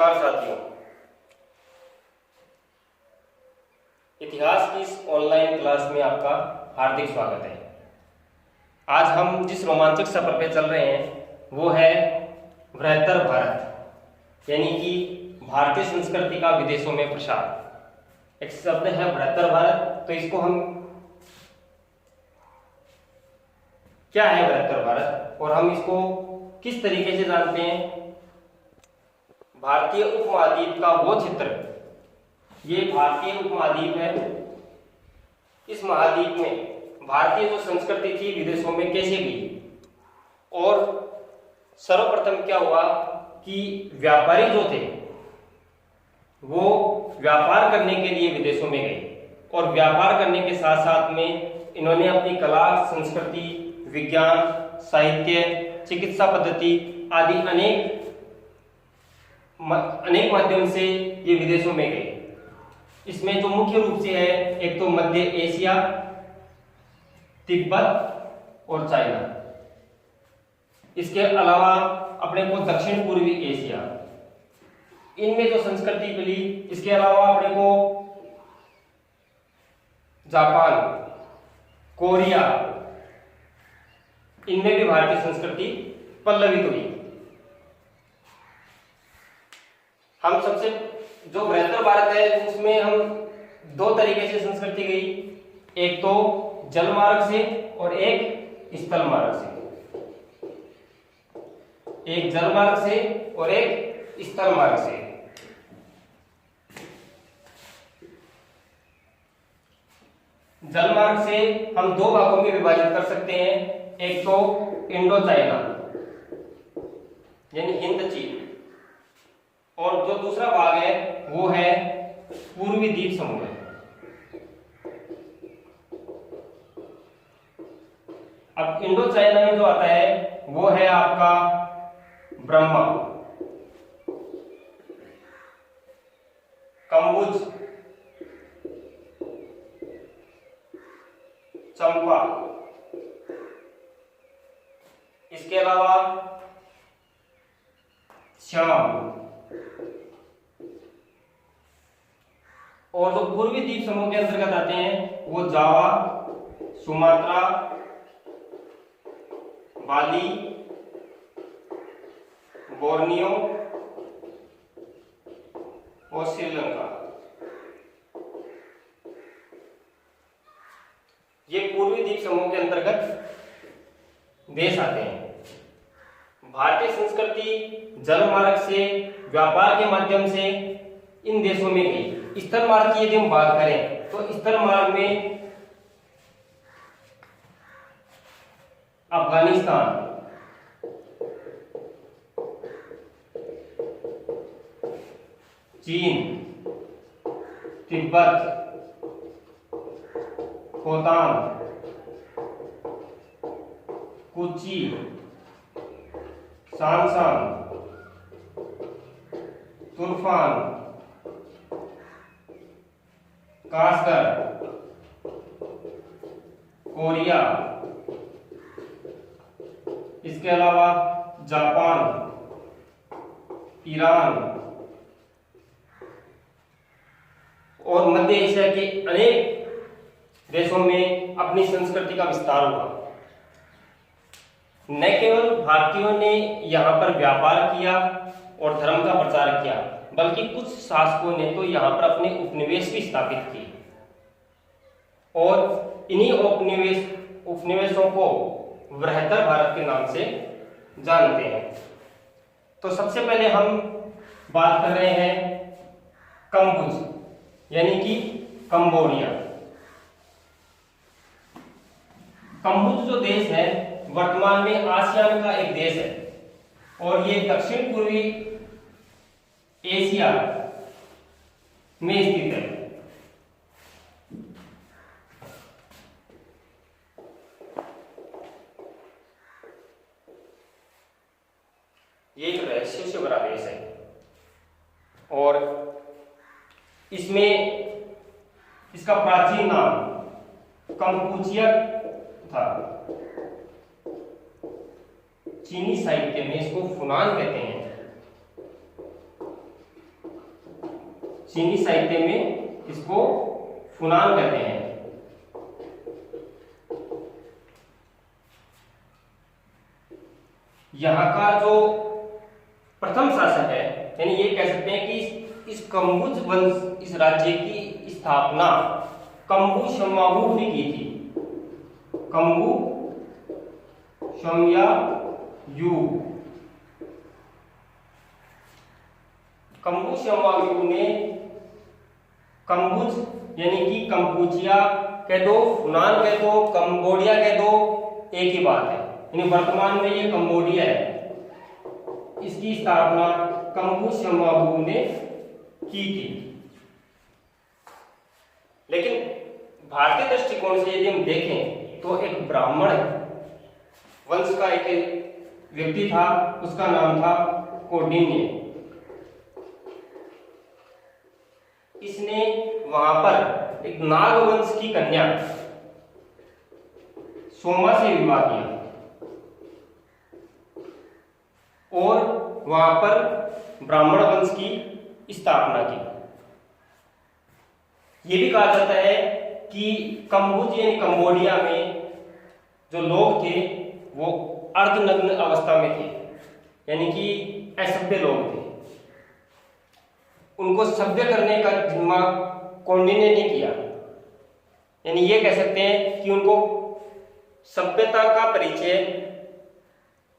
नमस्कार साथियों, इतिहास की इस ऑनलाइन क्लास में आपका हार्दिक स्वागत है। आज हम जिस रोमांचक सफर पे चल रहे हैं वो है बृहत्तर भारत, यानी कि भारतीय संस्कृति का विदेशों में प्रसार। एक शब्द है बृहत्तर भारत, तो इसको हम क्या है बृहत्तर भारत और हम इसको किस तरीके से जानते हैं। भारतीय उपमहाद्वीप का वो क्षेत्र, ये भारतीय उपमहाद्वीप है। इस महाद्वीप में भारतीय जो संस्कृति थी विदेशों में कैसे गई, और सर्वप्रथम क्या हुआ कि व्यापारी जो थे वो व्यापार करने के लिए विदेशों में गए, और व्यापार करने के साथ साथ में इन्होंने अपनी कला, संस्कृति, विज्ञान, साहित्य, चिकित्सा पद्धति आदि अनेक माध्यम से ये विदेशों में गए। इसमें जो मुख्य रूप से है, एक तो मध्य एशिया, तिब्बत और चाइना। इसके अलावा अपने को दक्षिण पूर्वी एशिया, इनमें जो संस्कृति मिली। इसके अलावा अपने को जापान, कोरिया, इनमें भी भारतीय संस्कृति पल्लवित हुई। हम सबसे जो बृहत्तर भारत है उसमें हम दो तरीके से संस्कृति गई, एक तो जल मार्ग से और एक स्थल मार्ग से। एक जल मार्ग से और एक स्थल मार्ग से। जल मार्ग से हम दो भागों में विभाजित कर सकते हैं, एक तो इंडो चाइना यानी हिंद चीन, और जो दूसरा भाग है वो है पूर्वी द्वीप समूह। अब इंडो चाइना में जो आता है वो है आपका ब्रह्मा, कंबुज, चंपा, इसके अलावा श्याम, और जो पूर्वी द्वीप समूह के अंतर्गत आते हैं वो जावा, सुमात्रा, बाली, बोर्नियो और श्रीलंका। ये पूर्वी द्वीप समूह के अंतर्गत देश आते हैं। भारतीय संस्कृति जल मार्ग से, व्यापार के माध्यम से इन देशों में गई। स्थल मार्ग की यदि हम बात करें तो स्थल मार्ग में अफगानिस्तान, चीन, तिब्बत, खोतान, कुची, सांसान, तुर्फान, कास्कर, कोरिया, इसके अलावा जापान, ईरान और मध्य एशिया के अनेक देशों में अपनी संस्कृति का विस्तार हुआ। न केवल भारतीयों ने यहाँ पर व्यापार किया और धर्म का प्रचार किया, बल्कि कुछ शासकों ने तो यहाँ पर अपने उपनिवेश भी स्थापित किए, और इन्हीं उपनिवेशों को बृहत्तर भारत के नाम से जानते हैं। तो सबसे पहले हम बात कर रहे हैं कंबुज यानी कि कंबोडिया। कंबुज जो देश है वर्तमान में आसियान का एक देश है, और ये दक्षिण पूर्वी एशिया में स्थित है। ये एक रहस्य से भरा देश है, और इसमें इसका प्राचीन नाम कंफुचिया था। चीनी साहित्य में इसको फुनान कहते हैं। चीनी साहित्य में इसको फुनान कहते हैं। यहाँ का जो प्रथम शासक है, यानी ये कह सकते हैं कि इस कंबुज वंश, इस राज्य की स्थापना कंबु शम्यावु ने की थी। कंबु शम्यावु, कंबु शम्यावु ने कंबुज यानी कि कंबुचिया कह दो, फुनान कह दो, कंबोडिया कह दो, एक ही बात है। यानी वर्तमान में ये कंबोडिया है, इसकी स्थापना कंबु शम्यावु ने की थी। लेकिन भारतीय दृष्टिकोण से यदि हम देखें तो एक ब्राह्मण वंश का एक व्यक्ति था, उसका नाम था कौंडिन्य। इसने वहां पर एक नाग वंश की कन्या सोमा से विवाह किया और वहां पर ब्राह्मण वंश की स्थापना की। यह भी कहा जाता है कि कंबुज यानी कंबोडिया में जो लोग थे वो अर्धनग्न अवस्था में थे, यानी कि असभ्य लोग थे। उनको सभ्य करने का जिम्मा कौंडिन्य ने किया। यानी ये कह सकते हैं कि उनको सभ्यता का परिचय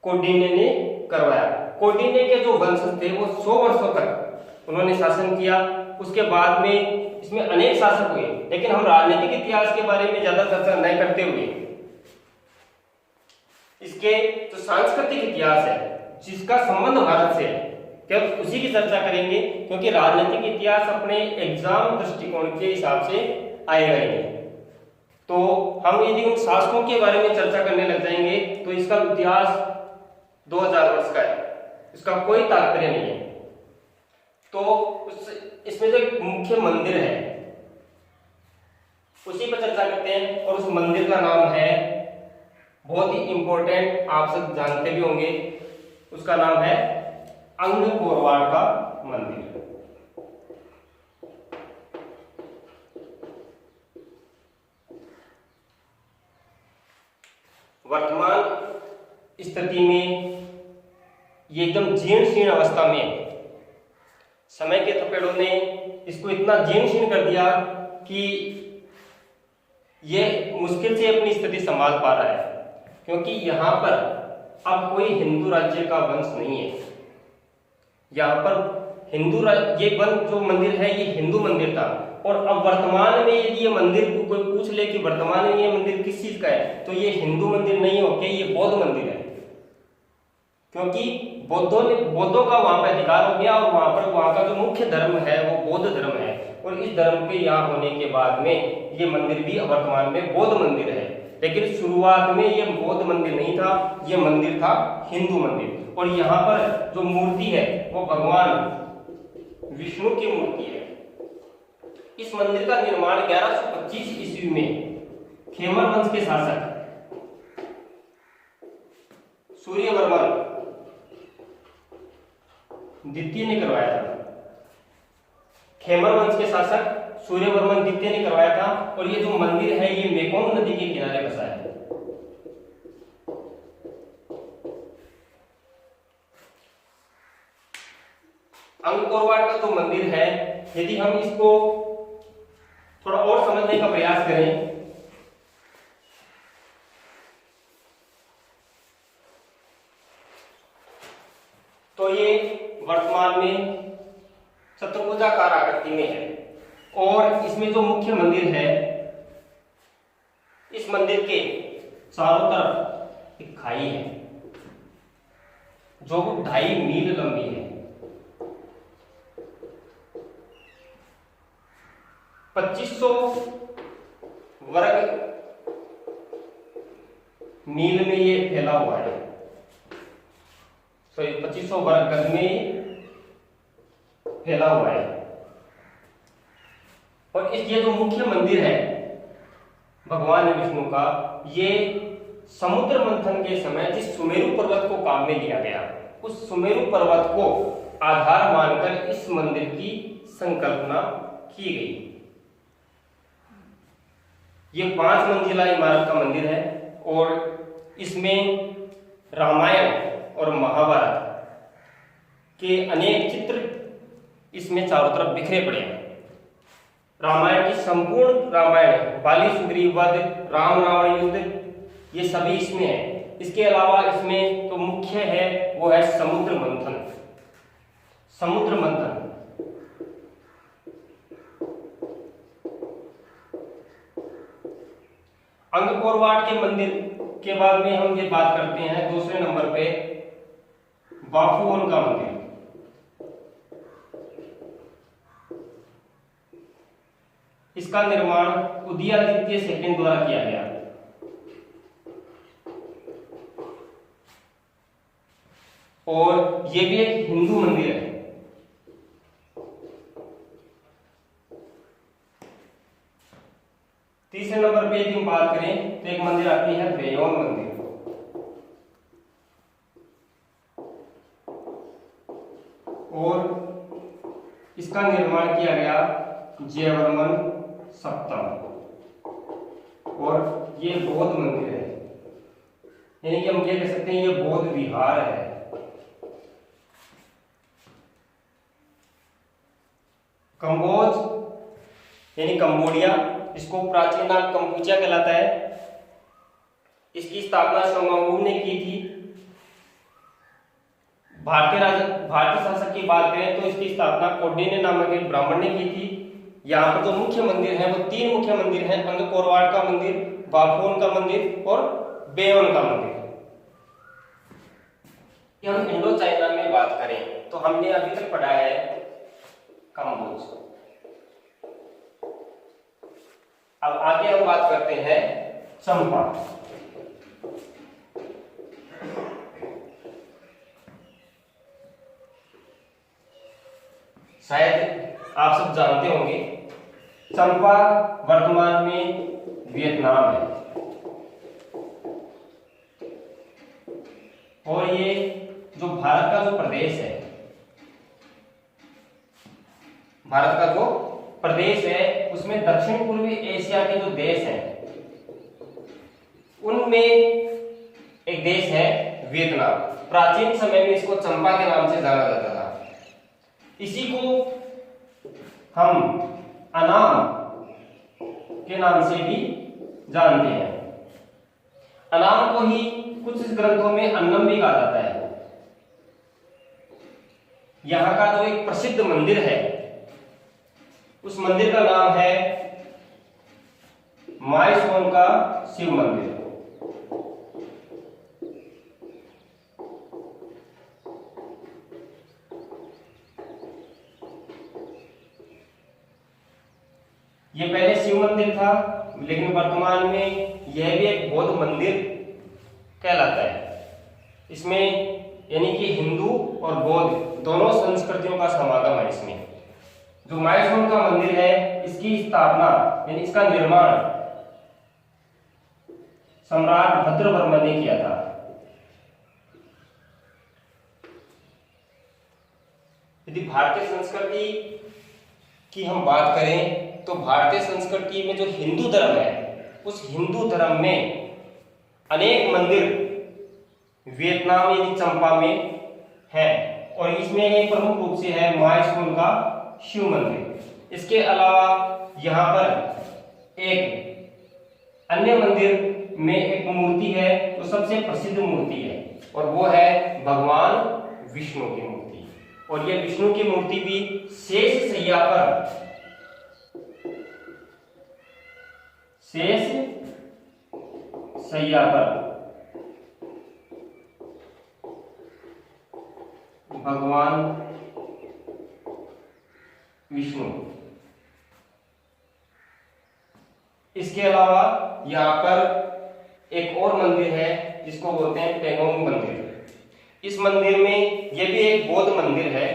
कौंडिन्य ने करवाया। कौंडिन्य के जो वंशज थे वो 100 वर्षों तक उन्होंने शासन किया। उसके बाद में इसमें अनेक शासक हुए, लेकिन हम राजनीतिक इतिहास के बारे में ज्यादा चर्चा नहीं करते हुए इसके जो सांस्कृतिक इतिहास है जिसका संबंध भारत से है, केवल उसी की चर्चा करेंगे, क्योंकि राजनीतिक इतिहास अपने एग्जाम दृष्टिकोण के हिसाब से आएगा ही नहीं। तो हम यदि उन शासकों के बारे में चर्चा करने लग जाएंगे तो इसका इतिहास 2000 वर्ष का है, इसका कोई तात्पर्य नहीं है। तो इसमें जो एक मुख्य मंदिर है उसी पर चर्चा करते हैं, और उस मंदिर का नाम है, बहुत ही इंपॉर्टेंट, आप सब जानते भी होंगे, उसका नाम है अंगकोरवाट का मंदिर। वर्तमान स्थिति में ये एकदम जीर्ण शीर्ण अवस्था में है। समय के थपेड़ों ने इसको इतना जीर्ण शीर्ण कर दिया कि ये मुश्किल से अपनी स्थिति संभाल पा रहा है, क्योंकि यहाँ पर अब कोई हिंदू राज्य का वंश नहीं है। यहाँ पर हिंदू ये जो मंदिर है ये हिंदू मंदिर था, और अब वर्तमान में यदि ये मंदिर को कोई पूछ ले कि वर्तमान में ये मंदिर किस चीज का है, तो ये हिंदू मंदिर नहीं होके ये बौद्ध मंदिर है, क्योंकि बौद्धों का वहां पर अधिकार हो गया, और वहां का जो मुख्य धर्म है वो बौद्ध धर्म है, और इस धर्म के यहाँ होने के बाद में ये मंदिर भी वर्तमान में बौद्ध मंदिर है। लेकिन शुरुआत में ये बौद्ध मंदिर नहीं था, ये मंदिर था हिंदू मंदिर। और यहाँ पर जो मूर्ति है वो भगवान विष्णु की मूर्ति है। इस मंदिर का निर्माण 1125 ईस्वी में खेमर वंश के शासक सूर्यवर्मन द्वितीय ने करवाया था। खेमर वंश के शासक सूर्यवर्मन द्वितीय ने करवाया था, और ये जो मंदिर है ये मेकोंग नदी के किनारे बसा है। अंगकोरवाट का जो मंदिर है, यदि हम इसको थोड़ा और समझने का प्रयास करें तो ये वर्तमान में चतुर्भुजाकार आकृति में है, और इसमें जो मुख्य मंदिर है, इस मंदिर के चारों तरफ एक खाई है जो 2.5 मील लंबी है। 2500 वर्ग मील में ये फैला हुआ है, 2500 वर्ग गज में फैला हुआ है। और इस ये जो मुख्य मंदिर है भगवान विष्णु का, ये समुद्र मंथन के समय जिस सुमेरु पर्वत को काम में लिया गया, उस सुमेरु पर्वत को आधार मानकर इस मंदिर की संकल्पना की गई। ये 5 मंजिला इमारत का मंदिर है और इसमें रामायण और महाभारत के अनेक चित्र इसमें चारों तरफ बिखरे पड़े हैं। रामायण की संपूर्ण रामायण, बाली सुग्रीव वध, राम रावण युद्ध, ये सभी इसमें है। इसके अलावा इसमें तो मुख्य है वो है समुद्र मंथन। समुद्र मंथन अंगकोर वाट के मंदिर के बाद में हम ये बात करते हैं दूसरे नंबर पे बाफुओन का मंदिर। इसका निर्माण उदयादित्य सेकंड द्वारा किया गया। और ये भी एक हिंदू मंदिर है। तीसरे नंबर पे यदि हम बात करें तो एक मंदिर आती है बेयोन मंदिर। और इसका निर्माण किया गया जयवर्मन सप्तम। और ये बौद्ध मंदिर है, यानी कि हम ये कह सकते हैं ये बौद्ध विहार है। कंबोज यानी कंबोडिया, इसको प्राचीन नाम कंबुचा कहलाता है। इसकी स्थापना शोंगांगुम ने की थी। भारतीय शासक की बात करें तो इसकी स्थापना कौंडिन्य नामक एक ब्राह्मण ने की थी। यहाँ पर जो मुख्य मंदिर हैं वो 3 मुख्य मंदिर हैं, अंगकोर वाट का मंदिर, बाफुओन का मंदिर और बेयोन का मंदिर। हम इंडो चाइना में बात करें तो हमने अभी तक पढ़ा है कंबोज। अब आगे हम बात करते हैं चंपा। शायद आप सब जानते होंगे चंपा वर्तमान में वियतनाम है। और ये जो भारत का जो प्रदेश है, भारत का जो प्रदेश है उसमें दक्षिण पूर्वी एशिया के जो देश हैं उनमें एक देश है वियतनाम। प्राचीन समय में इसको चंपा के नाम से जाना जाता था। इसी को हम अनाम के नाम से भी जानते हैं। अनाम को ही कुछ ग्रंथों में अन्नम भी कहा जाता है। यहाँ का जो एक प्रसिद्ध मंदिर है उस मंदिर का नाम है मायसोन का शिव मंदिर। ये पहले शिव मंदिर था, लेकिन वर्तमान में यह भी एक बौद्ध मंदिर कहलाता है। इसमें यानी कि हिंदू और बौद्ध दोनों संस्कृतियों का समागम है। इसमें जो मायसोन का मंदिर है इसकी स्थापना यानी इसका निर्माण सम्राट भद्रवर्मन ने किया था। यदि भारतीय संस्कृति की हम बात करें तो भारतीय संस्कृति में जो हिंदू धर्म है उस हिंदू धर्म में अनेक मंदिर वियतनाम यानी चंपा में है। और इसमें एक प्रमुख रूप से है मायसोन का शिव मंदिर। इसके अलावा यहाँ पर एक अन्य मंदिर में एक मूर्ति है जो सबसे प्रसिद्ध मूर्ति है और वो है भगवान विष्णु की मूर्ति। और यह विष्णु की मूर्ति भी शेष शैया पर भगवान विष्णु। इसके अलावा यहाँ पर एक और मंदिर है जिसको बोलते हैं पेंगोंग मंदिर। इस मंदिर में यह भी एक बौद्ध मंदिर है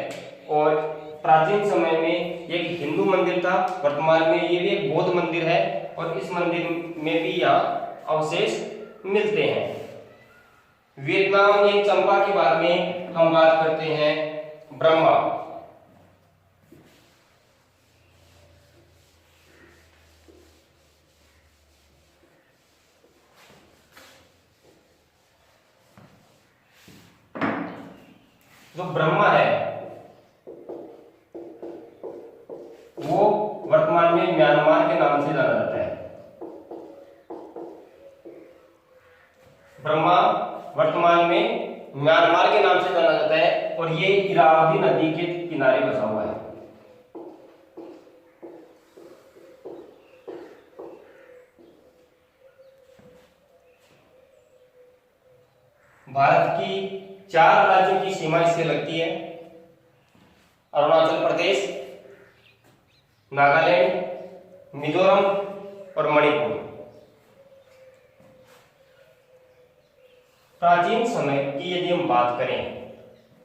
और प्राचीन समय में एक हिंदू मंदिर था, वर्तमान में ये भी एक बौद्ध मंदिर है और इस मंदिर में भी यहाँ अवशेष मिलते हैं। वियतनाम या चंपा के बारे में हम बात करते हैं ब्रह्मा। जो ब्रह्मा है वो वर्तमान में म्यांमार के नाम से जाना जाता है। ब्रह्मा वर्तमान में म्यांमार के नाम से जाना जाता है और ये इरावती नदी के किनारे बसा हुआ है। भारत की 4 राज्यों की सीमा इससे लगती है: अरुणाचल प्रदेश, नागालैंड, मिजोरम और मणिपुर। प्राचीन समय की यदि हम बात करें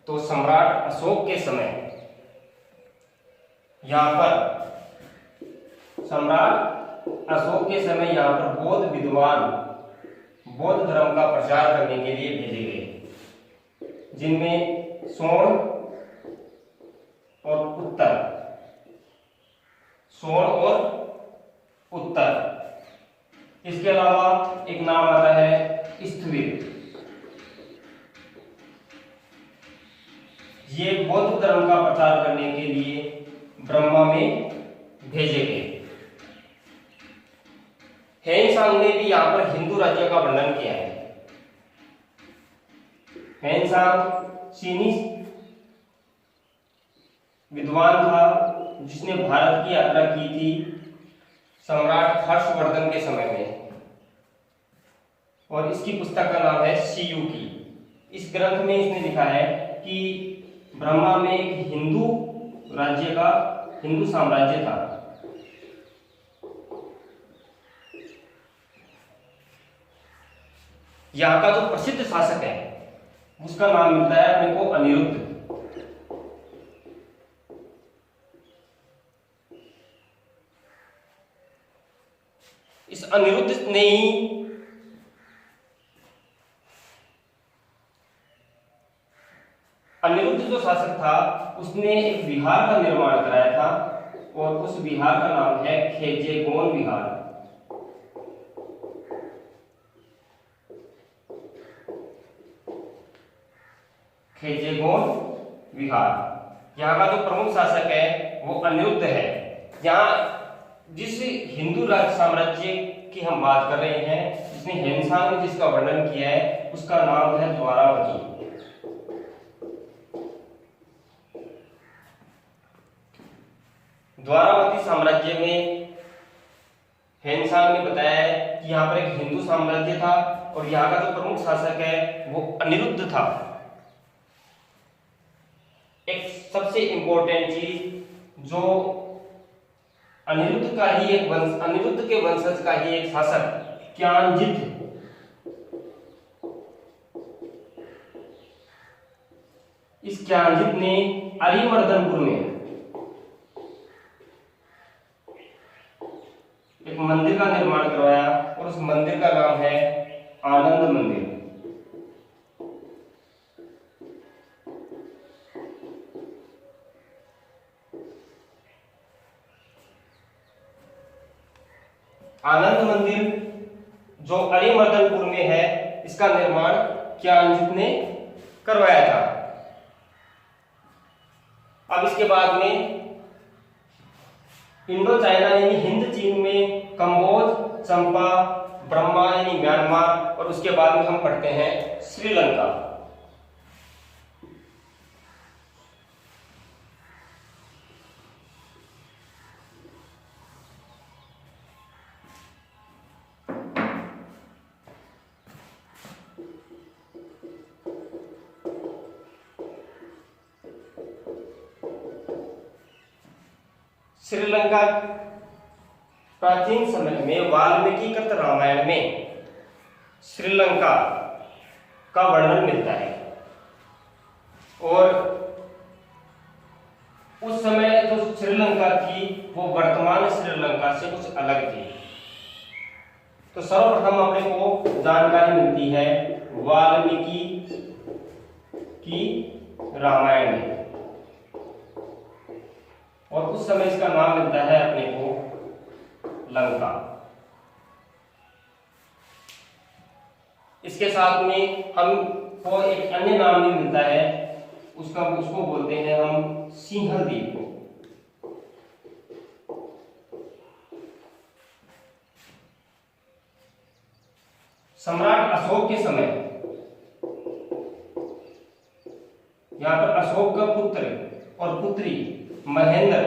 तो सम्राट अशोक के समय यहाँ पर बौद्ध विद्वान बौद्ध धर्म का प्रचार करने के लिए भेजे गए, जिनमें सोण और उत्तर। इसके अलावा एक नाम आता है स्थविर। ये बौद्ध धर्म का प्रचार करने के लिए ब्रह्मा में भेजे गए। हेनसांग ने भी यहाँ पर हिंदू राज्य का वर्णन किया है। हेनसांग चीनी विद्वान था जिसने भारत की यात्रा की थी सम्राट हर्षवर्धन के समय में, और इसकी पुस्तक का नाम है सीयू की। इस ग्रंथ में इसने लिखा है कि ब्रह्मा में एक हिंदू साम्राज्य था। यहाँ का जो प्रसिद्ध शासक है उसका नाम मिलता है अपने को अनिरुद्ध। इस अनिरुद्ध ने ही अनिरुद्ध जो शासक था उसने एक विहार का निर्माण कराया था और उस विहार का नाम है खेजेगोन विहार। खेजेगोन विहार। यहाँ का जो प्रमुख शासक है वो अनिरुद्ध है। यहाँ जिस हिंदू राज्य साम्राज्य की हम बात कर रहे हैं, जिसने हेनसांग ने जिसका वर्णन किया है उसका नाम है द्वारावती। द्वारावती साम्राज्य में हेनसांग ने बताया है कि यहाँ पर एक हिंदू साम्राज्य था और यहाँ का जो प्रमुख शासक है वो अनिरुद्ध था। एक सबसे इंपॉर्टेंट चीज, जो अनिरुद्ध के वंशज का ही एक शासक क्यांजित, इस क्यांजित ने अरिमर्दनपुर में एक मंदिर का निर्माण करवाया और उस मंदिर का नाम है आनंद मंदिर। आनंद मंदिर जो अरिमर्दनपुर में है, इसका निर्माण क्यांजित ने करवाया था। अब इसके बाद में इंडो चाइना यानी हिंद चीन में कंबोज, चंपा, ब्रह्मा यानी म्यांमार, और उसके बाद में हम पढ़ते हैं श्रीलंका। श्रीलंका प्राचीन समय में वाल्मीकि कृत रामायण में श्रीलंका का वर्णन मिलता है, और उस समय जो श्रीलंका थी वो वर्तमान श्रीलंका से कुछ अलग थी। तो सर्वप्रथम अपने को जानकारी मिलती है वाल्मीकि की रामायण में, और उस समय इसका नाम मिलता है अपने को लंका। इसके साथ में हमको एक अन्य नाम भी मिलता है, उस उसको बोलते हैं हम सिंहल द्वीप। सम्राट अशोक के समय यहां पर अशोक का पुत्र और पुत्री महेंद्र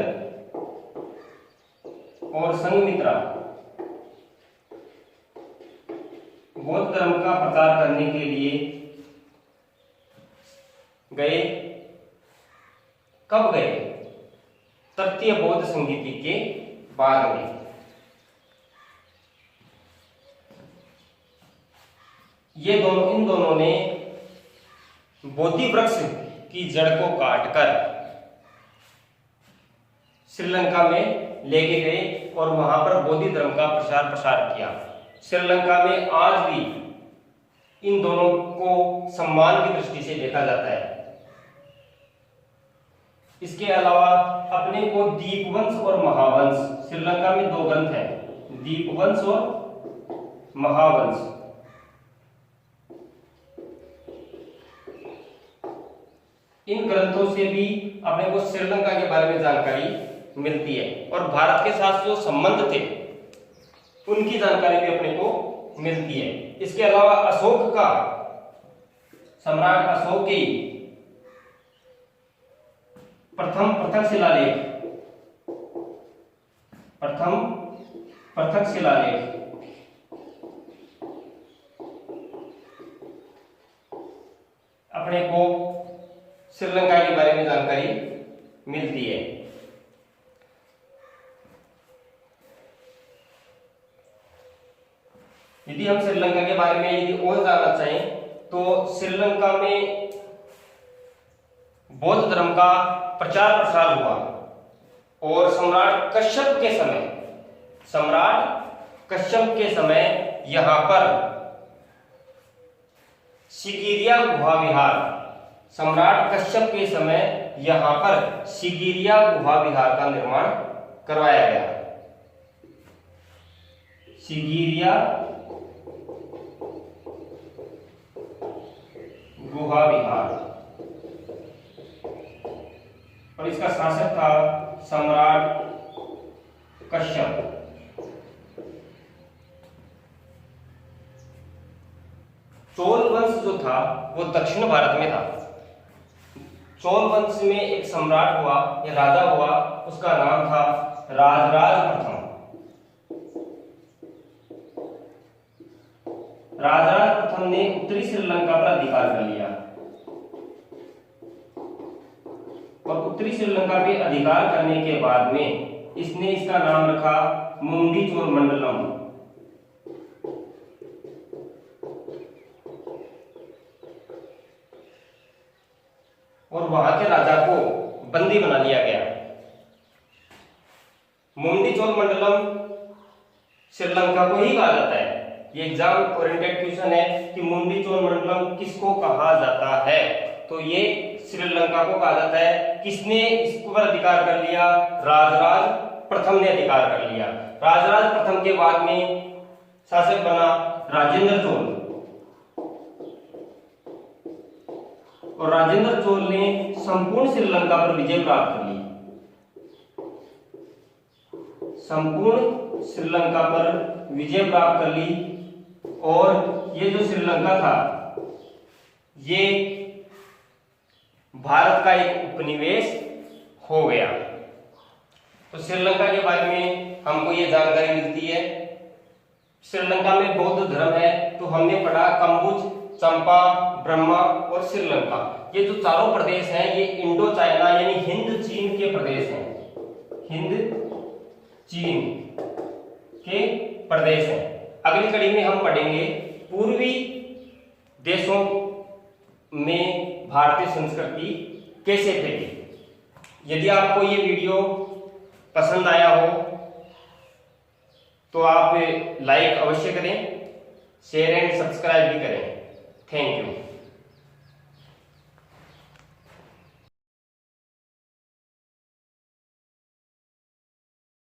और संघमित्रा बौद्ध धर्म का प्रचार करने के लिए गए। कब गए? तृतीय बौद्ध संगीति के बाद में। इन दोनों ने बोधि वृक्ष की जड़ को काटकर श्रीलंका में लेके गए और वहां पर बोधि धर्म का प्रचार प्रसार किया। श्रीलंका में आज भी इन दोनों को सम्मान की दृष्टि से देखा जाता है। इसके अलावा अपने को दीपवंश और महावंश, श्रीलंका में 2 ग्रंथ हैं, दीपवंश और महावंश। इन ग्रंथों से भी अपने को श्रीलंका के बारे में जानकारी मिलती है और भारत के साथ जो संबंध थे उनकी जानकारी भी अपने को मिलती है। इसके अलावा अशोक का, सम्राट अशोक की प्रथम पृथक शिलालेख अपने को श्रीलंका के बारे में जानकारी मिलती है। यदि हम श्रीलंका के बारे में यदि और जानना चाहें तो श्रीलंका में बौद्ध धर्म का प्रचार प्रसार हुआ और सम्राट कश्यप के समय यहां पर सिगिरिया गुहा विहार, सम्राट कश्यप के समय यहां पर सिगिरिया गुहा विहार का निर्माण करवाया गया। सिगिरिया गुहा विहार, और इसका शासक था सम्राट कश्यप। चोल वंश जो था वो दक्षिण भारत में था। चोल वंश में एक सम्राट हुआ या राजा हुआ, उसका नाम था राजराज प्रथम। राजराज प्रथम ने उत्तरी श्रीलंका पर अधिकार कर लिया और उत्तरी श्रीलंका पे अधिकार करने के बाद में इसने इसका नाम रखा मुंडी चोल मंडलम। और वहां के राजा को बंदी बना लिया गया। मुंडी चोल मंडलम श्रीलंका को ही कहा जाता है। ये एग्जाम ओरिएंटेड क्वेश्चन है कि मुंडी चोल मंडलम किसको कहा जाता है, तो ये श्रीलंका को कहा जाता है। किसने इस पर अधिकार कर लिया? राजराज प्रथम ने अधिकार कर लिया। राजराज प्रथम के बाद में शासक बना राजेंद्र चोल, और राजेंद्र चोल ने संपूर्ण श्रीलंका पर विजय प्राप्त कर ली। संपूर्ण श्रीलंका पर विजय प्राप्त कर ली और ये जो श्रीलंका था ये भारत का एक उपनिवेश हो गया। तो श्रीलंका के बारे में हमको ये जानकारी मिलती है। श्रीलंका में बौद्ध धर्म है तो हमने पढ़ा कंबुज, चंपा, ब्रह्मा और श्रीलंका। ये जो चारों प्रदेश हैं ये इंडो चाइना यानी हिंद चीन के प्रदेश हैं। हिंद चीन के प्रदेश हैं। अगली कड़ी में हम पढ़ेंगे पूर्वी देशों में भारतीय संस्कृति कैसे फैली। यदि आपको ये वीडियो पसंद आया हो तो आप लाइक अवश्य करें, शेयर एंड सब्सक्राइब भी करें। Thank you.